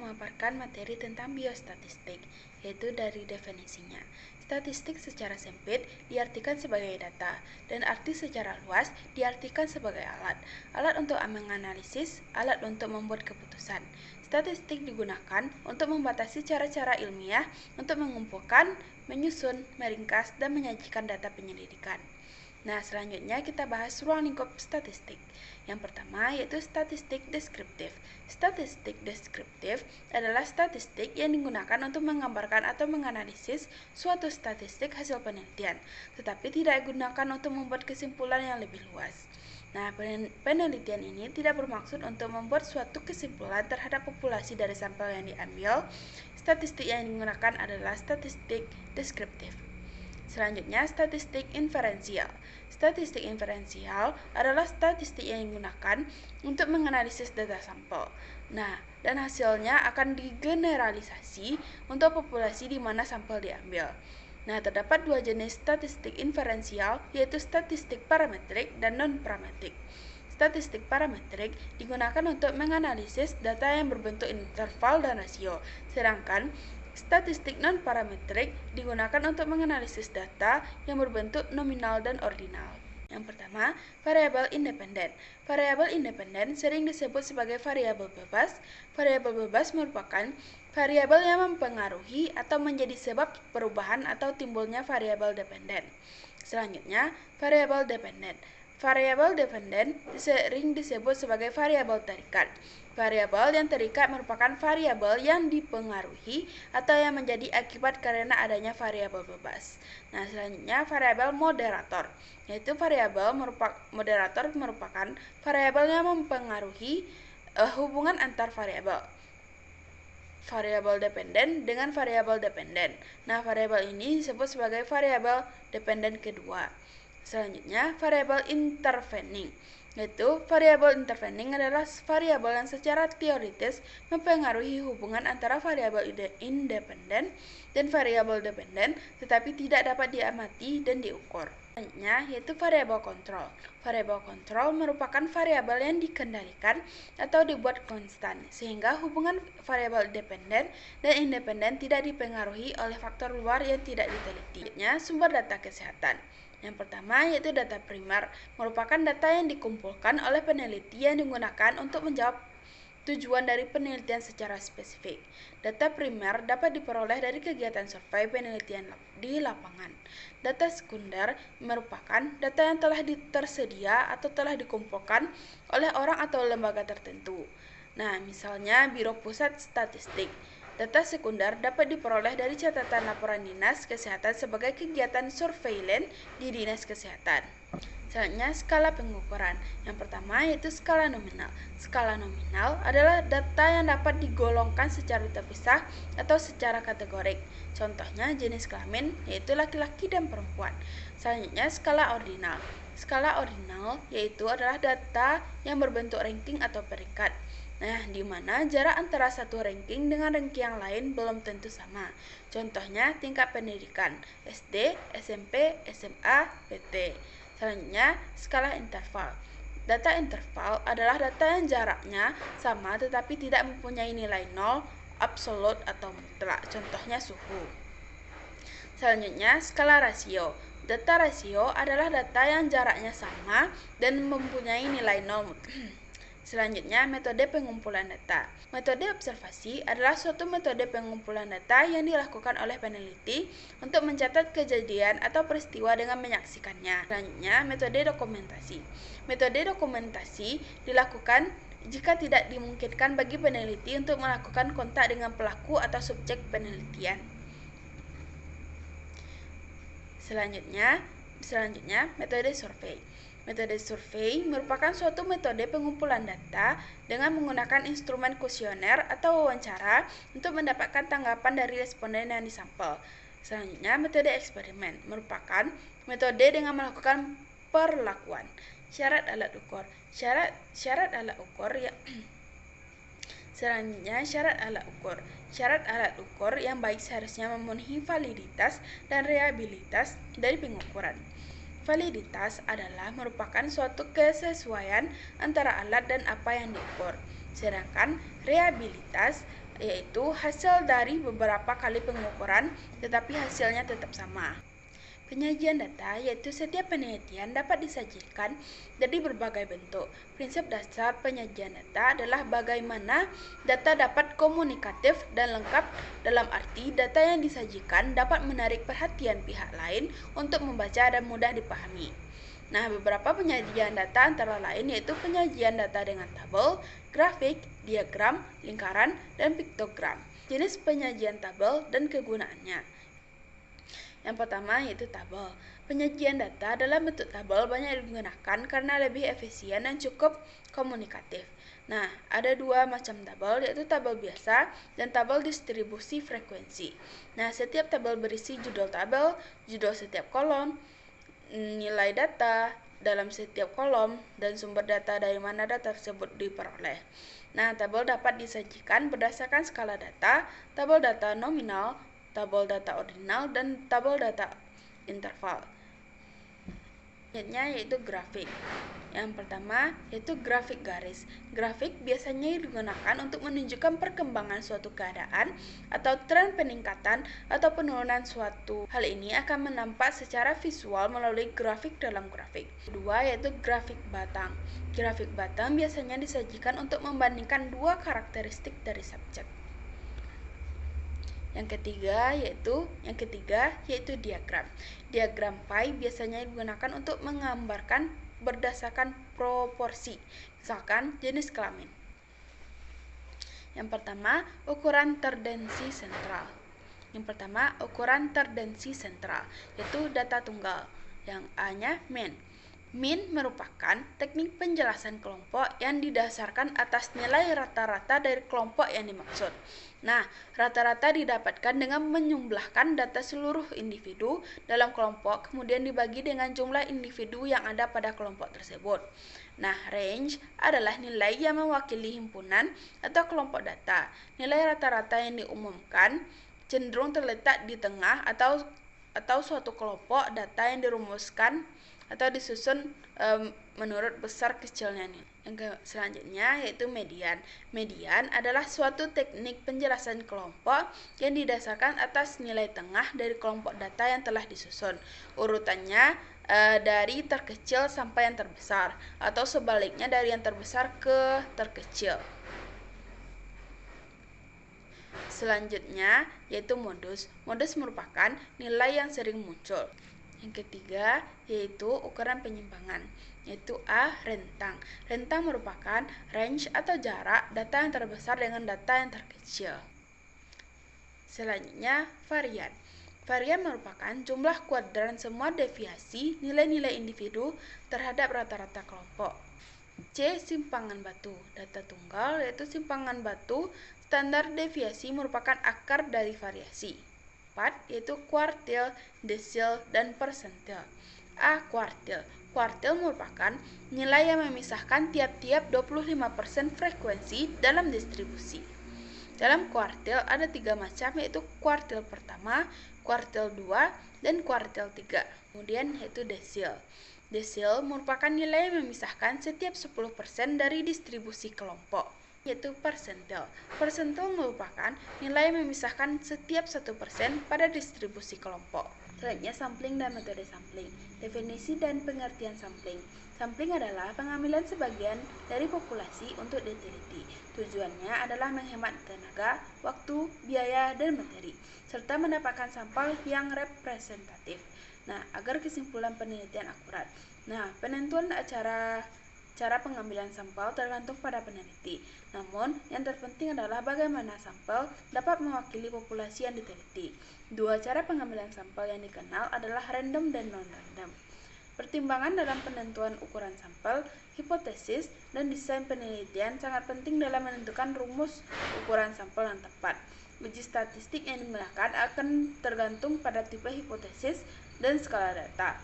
memaparkan materi tentang biostatistik, yaitu dari definisinya. Statistik secara sempit diartikan sebagai data, dan arti secara luas diartikan sebagai alat. Alat untuk menganalisis, alat untuk membuat keputusan. Statistik digunakan untuk membatasi cara-cara ilmiah untuk mengumpulkan, menyusun, meringkas, dan menyajikan data penyelidikan. Nah, selanjutnya kita bahas ruang lingkup statistik. Yang pertama yaitu statistik deskriptif. Statistik deskriptif adalah statistik yang digunakan untuk menggambarkan atau menganalisis suatu statistik hasil penelitian, tetapi tidak digunakan untuk membuat kesimpulan yang lebih luas. Nah, penelitian ini tidak bermaksud untuk membuat suatu kesimpulan terhadap populasi dari sampel yang diambil. Statistik yang digunakan adalah statistik deskriptif. Selanjutnya, statistik inferensial. Statistik inferensial adalah statistik yang digunakan untuk menganalisis data sampel. Nah, dan hasilnya akan digeneralisasi untuk populasi di mana sampel diambil. Nah, terdapat dua jenis statistik inferensial, yaitu statistik parametrik dan non-parametrik. Statistik parametrik digunakan untuk menganalisis data yang berbentuk interval dan rasio, sedangkan statistik non-parametrik digunakan untuk menganalisis data yang berbentuk nominal dan ordinal. Yang pertama, variabel independen. Variabel independen sering disebut sebagai variabel bebas. Variabel bebas merupakan variabel yang mempengaruhi atau menjadi sebab perubahan atau timbulnya variabel dependen. Selanjutnya, variabel dependen. Variabel dependen sering disebut sebagai variabel terikat. Variabel yang terikat merupakan variabel yang dipengaruhi atau yang menjadi akibat karena adanya variabel bebas. Nah, selanjutnya variabel moderator, yaitu variabel moderator merupakan variabel yang mempengaruhi hubungan antar variabel dependen dengan variabel dependen. Nah, variabel ini disebut sebagai variabel dependen kedua. Selanjutnya, variabel intervening, yaitu variabel intervening adalah variabel yang secara teoritis mempengaruhi hubungan antara variabel independen dan variabel dependen, tetapi tidak dapat diamati dan diukur. Selanjutnya, yaitu variabel kontrol. Variabel kontrol merupakan variabel yang dikendalikan atau dibuat konstan, sehingga hubungan variabel dependen dan independen tidak dipengaruhi oleh faktor luar yang tidak diteliti. Selanjutnya, sumber data kesehatan. Yang pertama yaitu data primer, merupakan data yang dikumpulkan oleh peneliti yang digunakan untuk menjawab tujuan dari penelitian secara spesifik. Data primer dapat diperoleh dari kegiatan survei penelitian di lapangan. Data sekunder merupakan data yang telah tersedia atau telah dikumpulkan oleh orang atau lembaga tertentu. Nah, misalnya Biro Pusat Statistik. Data sekunder dapat diperoleh dari catatan laporan Dinas Kesehatan sebagai kegiatan surveillance di Dinas Kesehatan. Selanjutnya, skala pengukuran. Yang pertama yaitu skala nominal. Skala nominal adalah data yang dapat digolongkan secara terpisah atau secara kategorik. Contohnya jenis kelamin yaitu laki-laki dan perempuan. Selanjutnya, skala ordinal. Skala ordinal yaitu adalah data yang berbentuk ranking atau peringkat. Nah, di mana jarak antara satu ranking dengan ranking yang lain belum tentu sama. Contohnya tingkat pendidikan SD, SMP, SMA, PT. Selanjutnya, skala interval. Data interval adalah data yang jaraknya sama tetapi tidak mempunyai nilai 0, absolut atau mutlak. Contohnya suhu. Selanjutnya, skala rasio. Data rasio adalah data yang jaraknya sama dan mempunyai nilai 0 mutlak. Selanjutnya, metode pengumpulan data. Metode observasi adalah suatu metode pengumpulan data yang dilakukan oleh peneliti untuk mencatat kejadian atau peristiwa dengan menyaksikannya. Selanjutnya, metode dokumentasi. Metode dokumentasi dilakukan jika tidak dimungkinkan bagi peneliti untuk melakukan kontak dengan pelaku atau subjek penelitian. Selanjutnya, metode survei. Metode survei merupakan suatu metode pengumpulan data dengan menggunakan instrumen kuesioner atau wawancara untuk mendapatkan tanggapan dari responden yang disampel. Selanjutnya, metode eksperimen merupakan metode dengan melakukan perlakuan. Syarat alat ukur. Syarat alat ukur ya. Selanjutnya, syarat alat ukur. Syarat alat ukur yang baik seharusnya memenuhi validitas dan reliabilitas dari pengukuran. Validitas adalah merupakan suatu kesesuaian antara alat dan apa yang diukur. Sedangkan reliabilitas yaitu hasil dari beberapa kali pengukuran, tetapi hasilnya tetap sama. Penyajian data yaitu setiap penelitian dapat disajikan dari berbagai bentuk. Prinsip dasar penyajian data adalah bagaimana data dapat komunikatif dan lengkap, dalam arti data yang disajikan dapat menarik perhatian pihak lain untuk membaca dan mudah dipahami. Nah, beberapa penyajian data antara lain yaitu penyajian data dengan tabel, grafik, diagram, lingkaran, dan piktogram. Jenis penyajian tabel dan kegunaannya. Yang pertama yaitu tabel. Penyajian data dalam bentuk tabel banyak digunakan karena lebih efisien dan cukup komunikatif. Nah, ada dua macam tabel, yaitu tabel biasa dan tabel distribusi frekuensi. Nah, setiap tabel berisi judul tabel, judul setiap kolom, nilai data dalam setiap kolom, dan sumber data dari mana data tersebut diperoleh. Nah, tabel dapat disajikan berdasarkan skala data, tabel data nominal, tabel data ordinal, dan tabel data interval. Selanjutnya yaitu grafik. Yang pertama yaitu grafik garis. Grafik biasanya digunakan untuk menunjukkan perkembangan suatu keadaan atau tren peningkatan atau penurunan suatu. Hal ini akan menampak secara visual melalui grafik dalam grafik. Kedua yaitu grafik batang. Grafik batang biasanya disajikan untuk membandingkan dua karakteristik dari subjek. Yang ketiga yaitu diagram. Diagram pie biasanya digunakan untuk menggambarkan berdasarkan proporsi, misalkan jenis kelamin. Yang pertama, ukuran terdensi sentral. Yaitu data tunggal. Yang A-nya mean. Mean merupakan teknik penjelasan kelompok yang didasarkan atas nilai rata-rata dari kelompok yang dimaksud. Nah, rata-rata didapatkan dengan menjumlahkan data seluruh individu dalam kelompok, kemudian dibagi dengan jumlah individu yang ada pada kelompok tersebut. Nah, range adalah nilai yang mewakili himpunan atau kelompok data. Nilai rata-rata yang diumumkan cenderung terletak di tengah atau suatu kelompok data yang dirumuskan atau disusun menurut besar kecilnya nih. Yang selanjutnya yaitu median. Median adalah suatu teknik penjelasan kelompok yang didasarkan atas nilai tengah dari kelompok data yang telah disusun. Urutannya dari terkecil sampai yang terbesar, atau sebaliknya dari yang terbesar ke terkecil. Selanjutnya yaitu modus. Modus merupakan nilai yang sering muncul. Yang ketiga yaitu ukuran penyimpangan, yaitu A. Rentang. Rentang merupakan range atau jarak data yang terbesar dengan data yang terkecil. Selanjutnya varian. Varian merupakan jumlah kuadran semua deviasi nilai-nilai individu terhadap rata-rata kelompok. C. Simpangan batu. Data tunggal yaitu simpangan batu. Standar deviasi merupakan akar dari variasi. 4 yaitu kuartil, desil, dan persentil. A. Kuartil. Kuartil merupakan nilai yang memisahkan tiap-tiap 25% frekuensi dalam distribusi. Dalam kuartil ada 3 macam, yaitu kuartil pertama, kuartil 2, dan kuartil 3. Kemudian yaitu desil. Desil merupakan nilai yang memisahkan setiap 10% dari distribusi kelompok, yaitu persentil. Persentil merupakan nilai yang memisahkan setiap 1% pada distribusi kelompok. Selanjutnya sampling dan metode sampling. Definisi dan pengertian sampling. Sampling adalah pengambilan sebagian dari populasi untuk diteliti. Tujuannya adalah menghemat tenaga, waktu, biaya, dan materi, serta mendapatkan sampel yang representatif. Nah, agar kesimpulan penelitian akurat. Nah, penentuan cara pengambilan sampel tergantung pada peneliti. Namun, yang terpenting adalah bagaimana sampel dapat mewakili populasi yang diteliti. Dua cara pengambilan sampel yang dikenal adalah random dan non-random. Pertimbangan dalam penentuan ukuran sampel, hipotesis, dan desain penelitian sangat penting dalam menentukan rumus ukuran sampel yang tepat. Uji statistik yang digunakan akan tergantung pada tipe hipotesis dan skala data.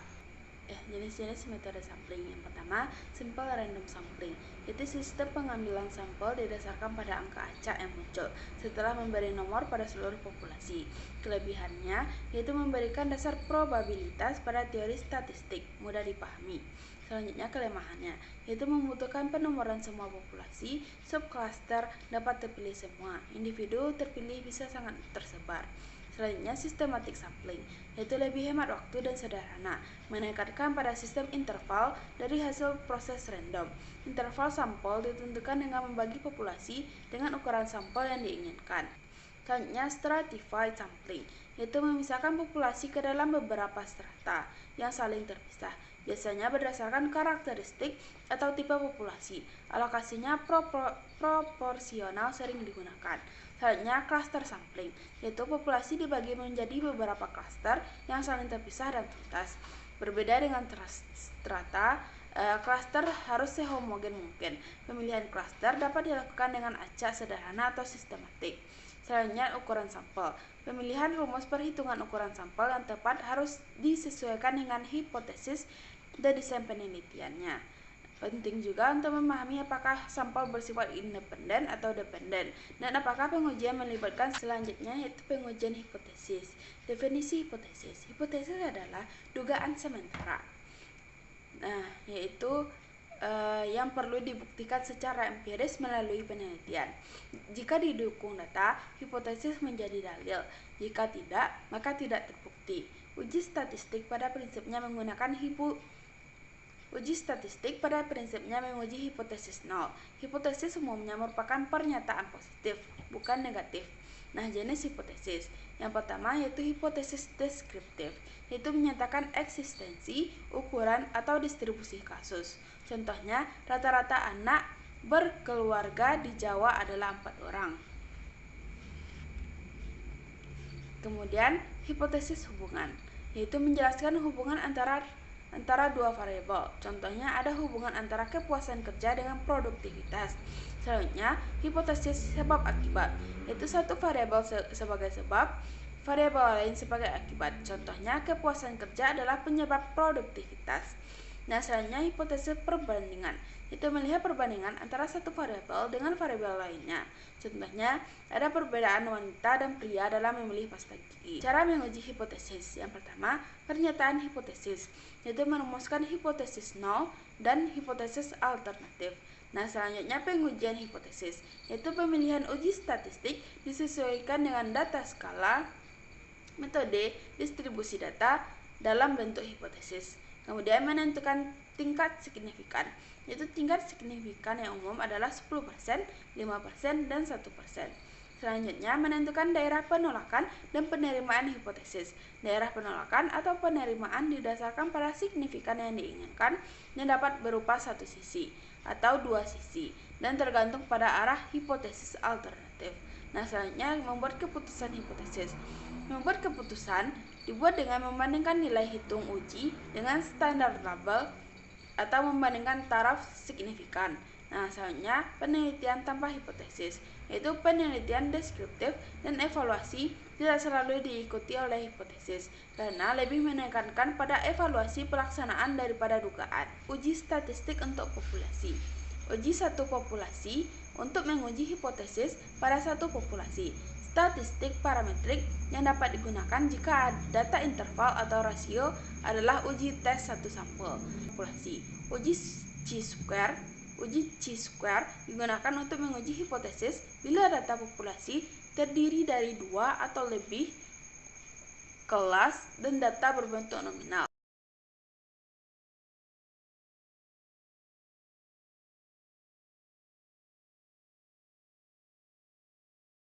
jenis-jenis metode sampling. Yang pertama, simple random sampling, yaitu sistem pengambilan sampel didasarkan pada angka acak yang muncul setelah memberi nomor pada seluruh populasi. Kelebihannya yaitu memberikan dasar probabilitas pada teori statistik, mudah dipahami. Selanjutnya kelemahannya, yaitu membutuhkan penomoran semua populasi, subcluster dapat terpilih semua, individu terpilih bisa sangat tersebar. Selanjutnya sistematic sampling, yaitu lebih hemat waktu dan sederhana, menekankan pada sistem interval dari hasil proses random. Interval sampel ditentukan dengan membagi populasi dengan ukuran sampel yang diinginkan. Selanjutnya stratified sampling, yaitu memisahkan populasi ke dalam beberapa strata yang saling terpisah, biasanya berdasarkan karakteristik atau tipe populasi. Alokasinya proporsional sering digunakan. Selanjutnya cluster sampling, yaitu populasi dibagi menjadi beberapa cluster yang saling terpisah dan tuntas. Berbeda dengan strata, cluster harus sehomogen mungkin. Pemilihan cluster dapat dilakukan dengan acak sederhana atau sistematik. Selanjutnya ukuran sampel. Pemilihan rumus perhitungan ukuran sampel yang tepat harus disesuaikan dengan hipotesis dan desain penelitiannya. Penting juga untuk memahami apakah sampel bersifat independen atau dependen, dan apakah pengujian melibatkan selanjutnya yaitu pengujian hipotesis. Definisi hipotesis. Hipotesis adalah dugaan sementara. Yaitu yang perlu dibuktikan secara empiris melalui penelitian. Jika didukung data, hipotesis menjadi dalil. Jika tidak, maka tidak terbukti. Uji statistik pada prinsipnya menguji hipotesis nol. Hipotesis umumnya merupakan pernyataan positif, bukan negatif. Jenis hipotesis. Yang pertama yaitu hipotesis deskriptif, yaitu menyatakan eksistensi, ukuran, atau distribusi kasus. Contohnya, rata-rata anak berkeluarga di Jawa adalah 4 orang. Kemudian, hipotesis hubungan, yaitu menjelaskan hubungan antara dua variabel. Contohnya, ada hubungan antara kepuasan kerja dengan produktivitas. Selanjutnya, hipotesis sebab akibat, yaitu satu variabel sebagai sebab, variabel lain sebagai akibat. Contohnya, kepuasan kerja adalah penyebab produktivitas. Selanjutnya hipotesis perbandingan, itu melihat perbandingan antara satu variabel dengan variabel lainnya. Contohnya, ada perbedaan wanita dan pria dalam memilih pasta gigi. Cara menguji hipotesis. Yang pertama, pernyataan hipotesis, yaitu merumuskan hipotesis nol dan hipotesis alternatif. Selanjutnya pengujian hipotesis, yaitu pemilihan uji statistik disesuaikan dengan data skala, metode, distribusi data dalam bentuk hipotesis. Kemudian menentukan tingkat signifikan, yaitu tingkat signifikan yang umum adalah 10%, 5%, dan 1%. Selanjutnya menentukan daerah penolakan dan penerimaan hipotesis. Daerah penolakan atau penerimaan didasarkan pada signifikan yang diinginkan yang dapat berupa satu sisi atau dua sisi dan tergantung pada arah hipotesis alternatif. Selanjutnya membuat keputusan hipotesis. Membuat keputusan dibuat dengan membandingkan nilai hitung uji dengan standar label atau membandingkan taraf signifikan. Selanjutnya penelitian tanpa hipotesis, yaitu penelitian deskriptif dan evaluasi tidak selalu diikuti oleh hipotesis karena lebih menekankan pada evaluasi pelaksanaan daripada dugaan. Uji statistik untuk populasi. Uji satu populasi untuk menguji hipotesis pada satu populasi. Statistik parametrik yang dapat digunakan jika data interval atau rasio adalah uji tes satu sampel populasi. Uji chi-square digunakan untuk menguji hipotesis bila data populasi terdiri dari 2 atau lebih kelas dan data berbentuk nominal.